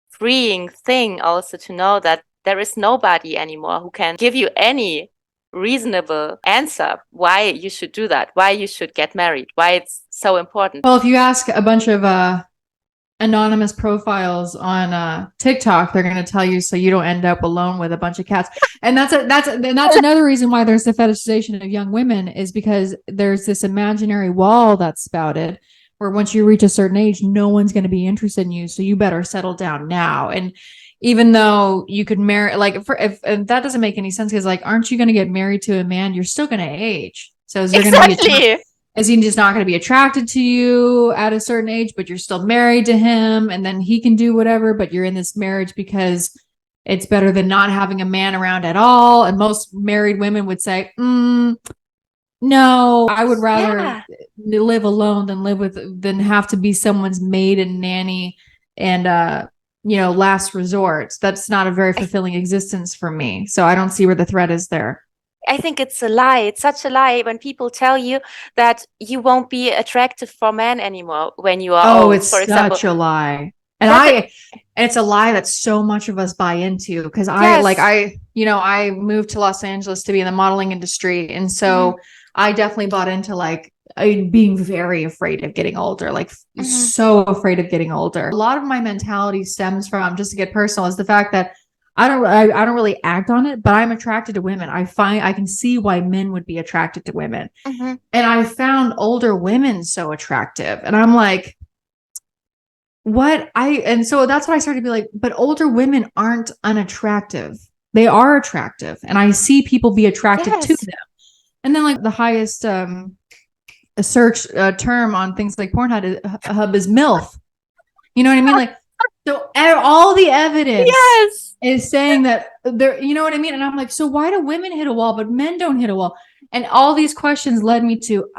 freeing thing also to know that there is nobody anymore who can give you any reasonable answer why you should do that, why you should get married, why it's so important. Well, if you ask a bunch of anonymous profiles on TikTok, they're going to tell you so you don't end up alone with a bunch of cats. And that's another reason why there's the fetishization of young women, is because there's this imaginary wall that's spouted where once you reach a certain age, no one's going to be interested in you. So you better settle down now. And even though you could marry, like, if that doesn't make any sense, because like, aren't you going to get married to a man? You're still going to age. So is there going to be is he just not going to be attracted to you at a certain age, but you're still married to him, and then he can do whatever, but you're in this marriage because it's better than not having a man around at all? And most married women would say, no, I would rather live alone than have to be someone's maid and nanny and last resort. That's not a very fulfilling existence for me. So I don't see where the threat is there. I think it's a lie. It's such a lie when people tell you that you won't be attractive for men anymore when you are old, it's for example. Such a lie. And it's a lie that so much of us buy into, because I moved to Los Angeles to be in the modeling industry. And so I definitely bought into being very afraid of getting older, so afraid of getting older. A lot of my mentality stems from, just to get personal, is the fact that I don't really act on it, but I'm attracted to women. I can see why men would be attracted to women. And I found older women so attractive. And I'm like, and so that's what I started to be like, but older women aren't unattractive. They are attractive. And I see people be attracted to them. And then the highest search term on things like Pornhub is MILF. You know what I mean? So all the evidence is saying that there, you know what I mean? And I'm like, so why do women hit a wall, but men don't hit a wall? And all these questions led me to,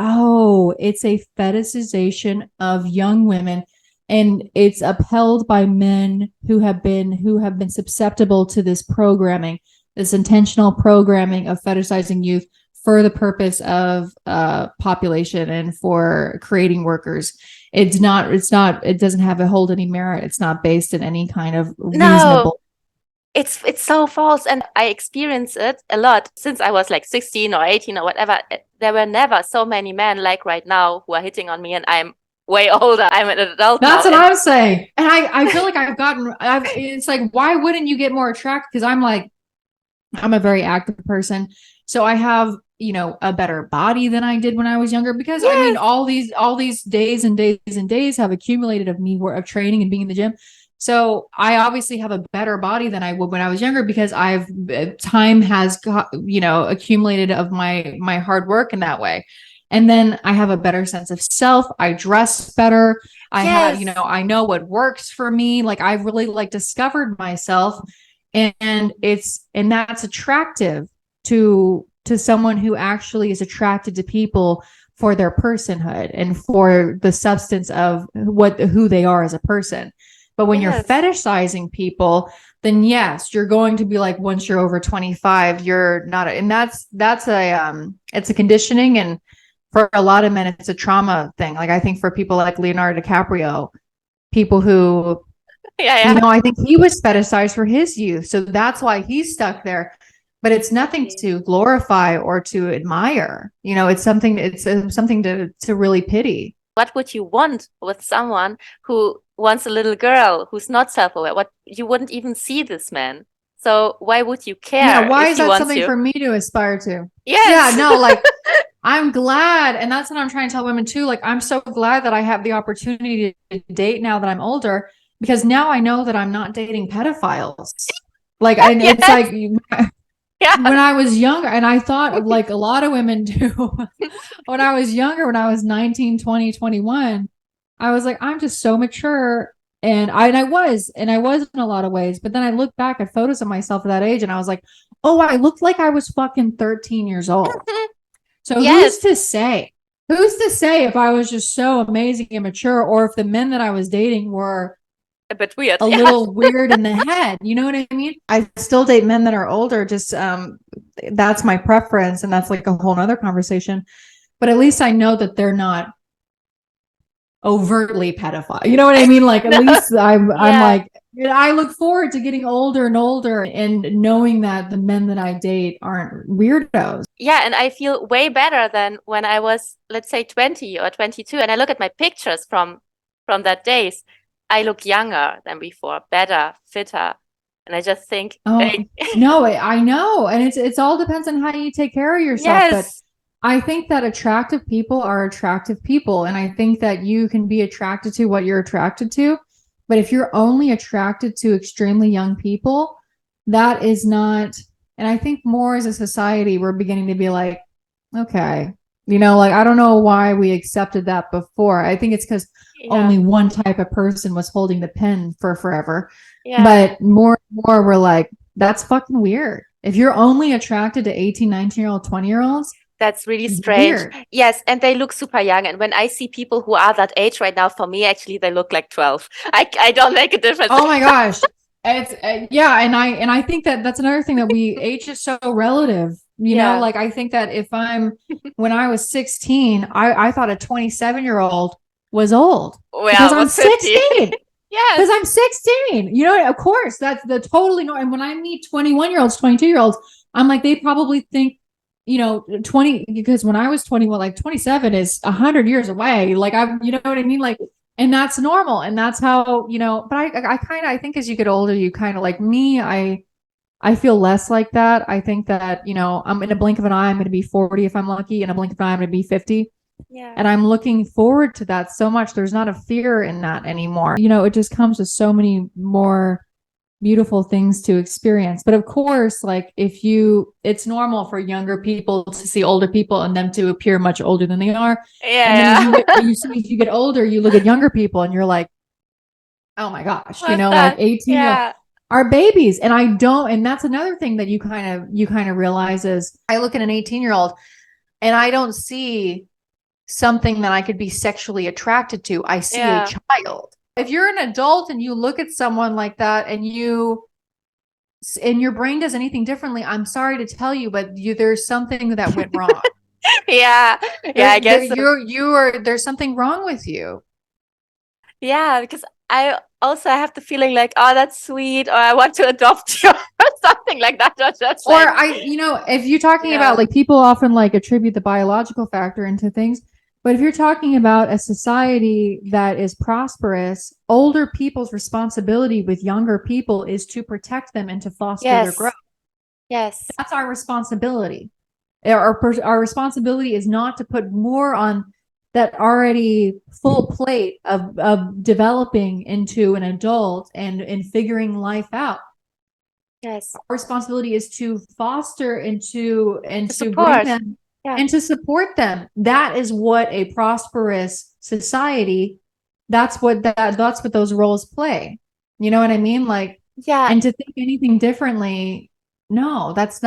it's a fetishization of young women. And it's upheld by men who have been susceptible to this programming, this intentional programming of fetishizing youth for the purpose of population and for creating workers. It doesn't have hold any merit. It's not based in any kind of reasonable. It's so false. And I experience it a lot since I was 16 or 18 or whatever. There were never so many men like right now who are hitting on me, and I'm way older. I'm an adult. That's what I'm saying. And I feel like it's like, why wouldn't you get more attracted? Because I'm a very active person. So I have, a better body than I did when I was younger, because I mean, all these days and days and days have accumulated of me of training and being in the gym. So I obviously have a better body than I would when I was younger, because time has accumulated of my hard work in that way. And then I have a better sense of self. I dress better. I have, I know what works for me. I've really discovered myself, and that's attractive to someone who actually is attracted to people for their personhood and for the substance of who they are as a person. But when you're fetishizing people, then yes, you're going to be once you're over 25, you're not, and that's it's a conditioning. And for a lot of men, it's a trauma thing. I think for people like Leonardo DiCaprio, people who, I think he was fetishized for his youth. So that's why he's stuck there. But it's nothing to glorify or to admire. It's something to really pity. What would you want with someone who wants a little girl who's not self-aware? What, you wouldn't even see this man. So why would you care? Yeah, why is that something for me to aspire to? Yes. Yeah, no, I'm glad. And that's what I'm trying to tell women too. I'm so glad that I have the opportunity to date now that I'm older, because now I know that I'm not dating pedophiles. It's when I was younger, and I thought a lot of women do, when I was younger, when I was 19, 20, 21, I was I'm just so mature. And I was in a lot of ways. But then I look back at photos of myself at that age, and I was like, I looked like I was fucking 13 years old. So who's to say if I was just so amazing and mature, or if the men that I was dating were a bit weird, little weird in the head. You know what I mean? I still date men that are older. Just that's my preference, and that's a whole nother conversation. But at least I know that they're not overtly pedophile. You know what I mean? At least I'm I look forward to getting older and older and knowing that the men that I date aren't weirdos. Yeah, and I feel way better than when I was, let's say, 20 or 22, and I look at my pictures from that days. I look younger than before, better, fitter. And I just think, no, I know. And it's all depends on how you take care of yourself. But I think that attractive people are attractive people. And I think that you can be attracted to what you're attracted to. But if you're only attracted to extremely young people, that is not, and I think more as a society, we're beginning to be okay, You know, like, I don't know why we accepted that before. I think it's because only one type of person was holding the pen for forever. Yeah. But more and more, we're like, that's fucking weird. If you're only attracted to 18, 19-year-old, 20-year-olds, that's really strange. weird. Yes, and they look super young. And when I see people who are that age right now, for me, actually, they look like 12. I don't make a difference. Oh my gosh. It's yeah, and I think that that's another thing that age is so relative. You know, like, I think that if when I was 16, I thought a 27-year-old was old because I'm 16. Yes. Because I'm 16. You know, of course, that's the totally normal. And when I meet 21-year-olds, 22-year-olds, I'm like, they probably think, you know, 20, because when I was 21, like 27 is 100 years away. Like, you know what I mean? Like, and that's normal. And that's how, you know, but I think as you get older, you kind of, like me, I feel less like that. I think that, you know, I'm in a blink of an eye, I'm going to be 40 if I'm lucky. In a blink of an eye, I'm going to be 50. Yeah. And I'm looking forward to that so much. There's not a fear in that anymore. You know, it just comes with so many more beautiful things to experience. But of course, like, it's normal for younger people to see older people and them to appear much older than they are. Yeah. And then as you get older, you look at younger people and you're like, oh my gosh, you know, like 18 are babies. And that's another thing that you kind of realize is, I look at an 18-year-old and I don't see something that I could be sexually attracted to. I see a child. If you're an adult and you look at someone like that and your brain does anything differently, I'm sorry to tell you, but there's something that went wrong. I guess there's something wrong with you. Yeah, because I also have the feeling like, oh, that's sweet, or I want to adopt you, or something like that. You know, if you're talking about, like, people often like attribute the biological factor into things, but if you're talking about a society that is prosperous, older people's responsibility with younger people is to protect them and to foster their growth. Yes. That's our responsibility. Our responsibility is not to put more on that already full plate of developing into an adult and figuring life out. Yes. Our responsibility is to foster and to support bring them and to support them. That is what a prosperous society, that's what those roles play. You know what I mean? Like, and to think anything differently, no, that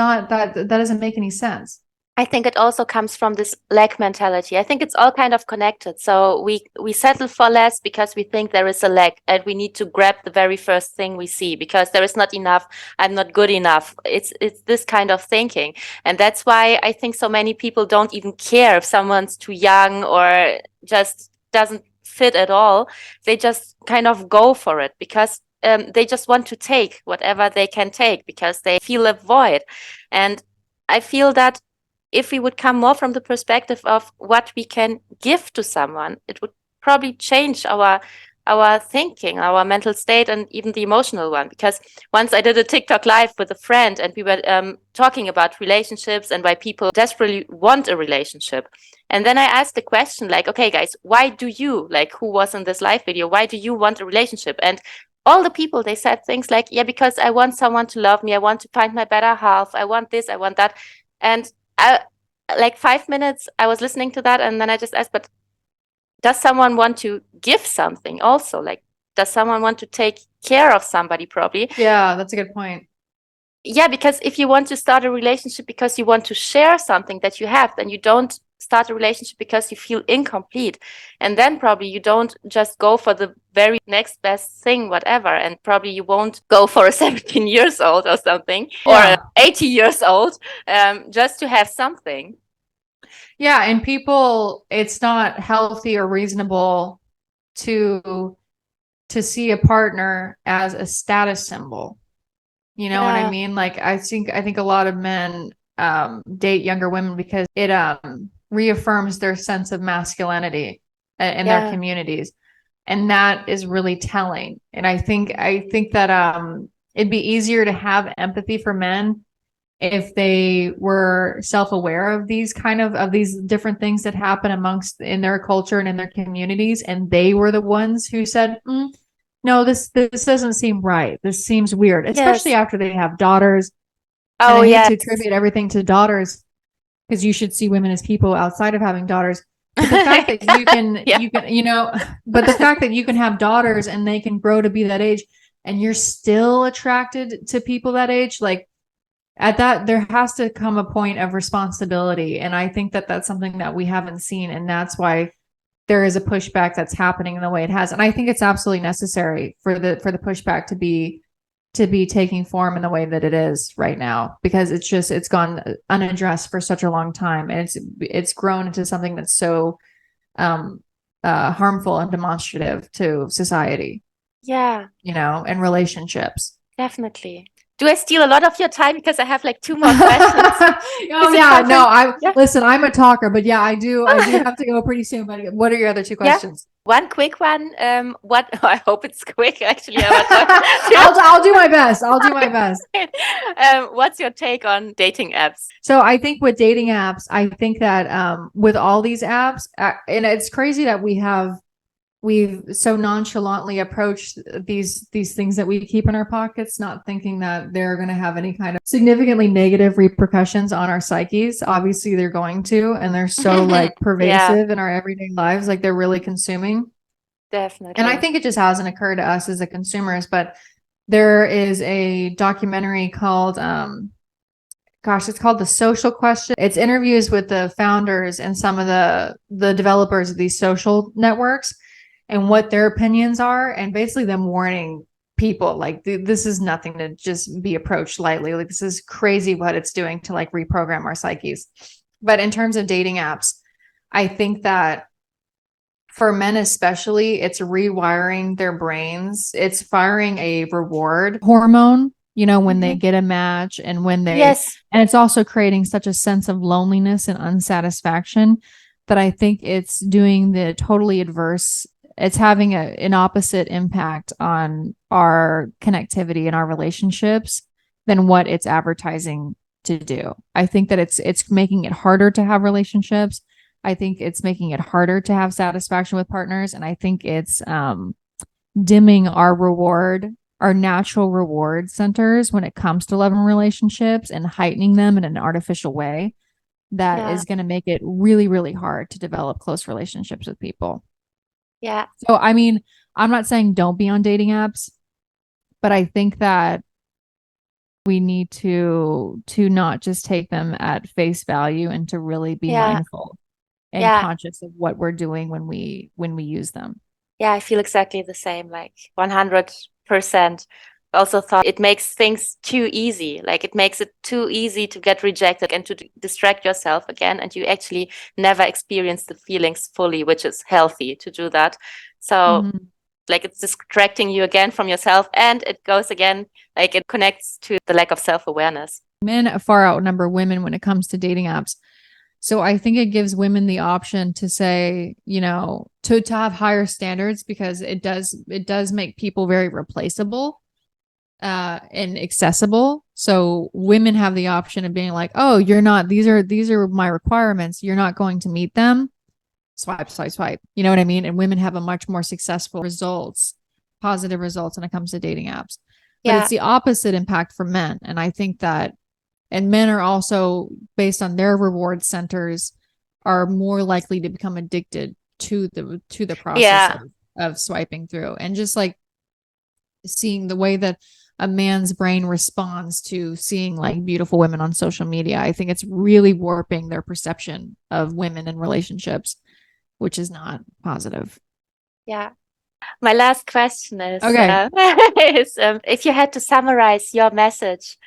doesn't make any sense. I think it also comes from this lack mentality. I think it's all kind of connected. So we settle for less because we think there is a lack and we need to grab the very first thing we see because there is not enough. I'm not good enough. It's this kind of thinking. And that's why I think so many people don't even care if someone's too young or just doesn't fit at all. They just kind of go for it because they just want to take whatever they can take because they feel a void. And I feel that if we would come more from the perspective of what we can give to someone, it would probably change our thinking, our mental state, and even the emotional one. Because once I did a TikTok live with a friend and we were talking about relationships and why people desperately want a relationship. And then I asked the question, like, okay, guys, why do you, like, who was in this live video, why do you want a relationship? And all the people, they said things like, yeah, because I want someone to love me. I want to find my better half. I want this, I want that. And like 5 minutes, I was listening to that, and then I just asked, but does someone want to give something also? Like, does someone want to take care of somebody probably? Yeah, that's a good point. Yeah, because if you want to start a relationship because you want to share something that you have, then you don't start a relationship because you feel incomplete. And then probably you don't just go for the very next best thing, whatever. And probably you won't go for a 17 years old or something, or 80 years old, just to have something. Yeah, and people, it's not healthy or reasonable to see a partner as a status symbol. You know what I mean? Like, I think a lot of men date younger women because it reaffirms their sense of masculinity in their communities, and that is really telling. And I think that it'd be easier to have empathy for men if they were self-aware of these these different things that happen in their culture and in their communities, and they were the ones who said, no, this doesn't seem right. This seems weird, especially after they have daughters. Oh, and I hate to attribute everything to daughters, because you should see women as people outside of having daughters. But the fact that you can, but the fact that you can have daughters and they can grow to be that age and you're still attracted to people that age, like at that, there has to come a point of responsibility. And I think that that's something that we haven't seen. And that's why there is a pushback that's happening in the way it has. And I think it's absolutely necessary for the pushback to be taking form in the way that it is right now, because it's gone unaddressed for such a long time. And it's grown into something that's so harmful and demonstrative to society. Yeah. And relationships. Definitely. Do I steal a lot of your time? Because I have like 2 more questions. Listen, I'm a talker, but I do have to go pretty soon. But what are your other 2 questions? One quick one. I hope it's quick, actually. I'll do my best. What's your take on dating apps? So I think with dating apps, I think that with all these apps, and it's crazy that we've so nonchalantly approached these things that we keep in our pockets, not thinking that they're going to have any kind of significantly negative repercussions on our psyches. Obviously they're going to, and they're so like pervasive in our everyday lives. Like they're really consuming. Definitely. And I think it just hasn't occurred to us as a consumers, but there is a documentary called, it's called The Social Question. It's interviews with the founders and some of the developers of these social networks, and what their opinions are, and basically them warning people like this is nothing to just be approached lightly. Like this is crazy what it's doing to like reprogram our psyches. But in terms of dating apps, I think that for men especially, it's rewiring their brains. It's firing a reward hormone, when they get a match, and when they and it's also creating such a sense of loneliness and unsatisfaction that I think it's doing the totally adverse. It's having an opposite impact on our connectivity and our relationships than what it's advertising to do. I think that it's making it harder to have relationships. I think it's making it harder to have satisfaction with partners. And I think it's dimming our natural reward centers when it comes to love and relationships, and heightening them in an artificial way that is going to make it really, really hard to develop close relationships with people. Yeah. So, I mean, I'm not saying don't be on dating apps, but I think that we need to not just take them at face value, and to really be mindful and conscious of what we're doing when we use them. Yeah, I feel exactly the same, like 100%. Also thought it makes things too easy. Like it makes it too easy to get rejected and to distract yourself again. And you actually never experience the feelings fully, which is healthy to do that. So like it's distracting you again from yourself, and it goes again, like it connects to the lack of self-awareness. Men far outnumber women when it comes to dating apps. So I think it gives women the option to say, to have higher standards, because it does make people very replaceable and accessible. So women have the option of being like, oh, you're not, these are my requirements, you're not going to meet them. Swipe. You know what I mean? And women have a much more successful positive results when it comes to dating apps. But it's the opposite impact for men. And I think that, and men are also, based on their reward centers, are more likely to become addicted to the process of swiping through, and just like seeing the way that a man's brain responds to seeing like beautiful women on social media. I think it's really warping their perception of women and relationships, which is not positive. Yeah. My last question is, okay. If you had to summarize your message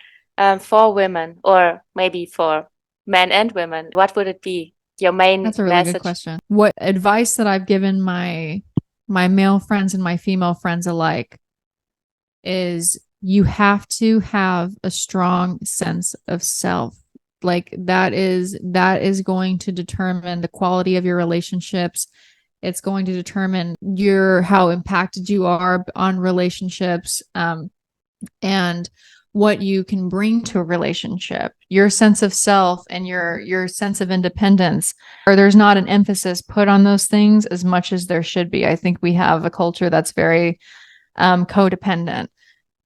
for women, or maybe for men and women, what would it be? Your main That's a really message? Good question. What advice that I've given my male friends and my female friends alike is, you have to have a strong sense of self. Like that is going to determine the quality of your relationships. It's going to determine how impacted you are on relationships, and what you can bring to a relationship. Your sense of self and your sense of independence, or there's not an emphasis put on those things as much as there should be. I think we have a culture that's very codependent.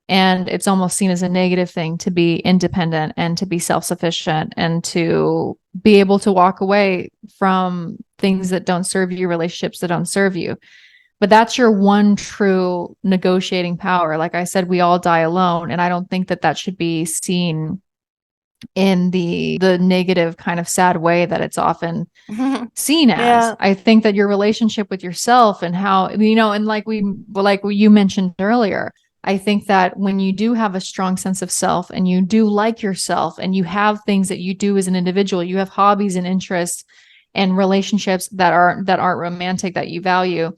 And it's almost seen as a negative thing to be independent and to be self-sufficient and to be able to walk away from things that don't serve you, relationships that don't serve you. But that's your one true negotiating power. Like I said, we all die alone. And I don't think that that should be seen in the negative kind of sad way that it's often seen as. Yeah. I think that your relationship with yourself and how, you know, and like you mentioned earlier, I think that when you do have a strong sense of self and you do like yourself and you have things that you do as an individual, you have hobbies and interests and relationships that aren't romantic that you value,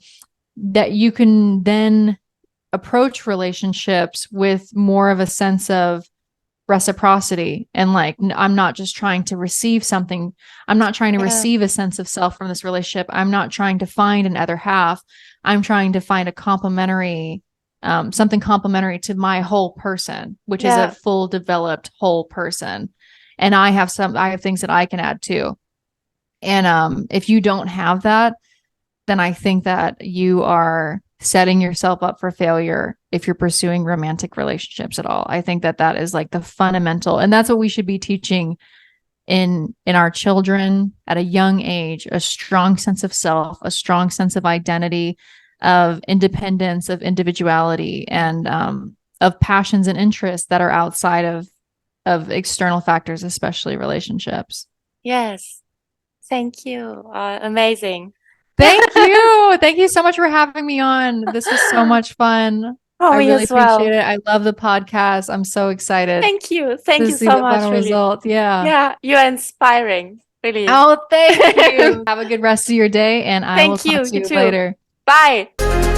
that you can then approach relationships with more of a sense of reciprocity and like, I'm not just trying to receive something. I'm not trying to receive a sense of self from this relationship. I'm not trying to find an other half. I'm trying to find a complementary, something complementary to my whole person, which is a full developed whole person. And I have things that I can add too. And if you don't have that, then I think that you are setting yourself up for failure if you're pursuing romantic relationships at all. I think that that is like the fundamental, and that's what we should be teaching in our children at a young age, a strong sense of self, a strong sense of identity, of independence, of individuality, and of passions and interests that are outside of external factors, especially relationships. Yes. Thank you. Amazing. Thank you. Thank you so much for having me on. This was so much fun. Oh, I me really as well. appreciate it. I love the podcast. I'm so excited Thank you. Thank to you see so the much. final Really. result. Yeah. Yeah, you're inspiring. Really. Oh, thank you. Have a good rest of your day, and I will Thank you. talk to You you too. later. Bye.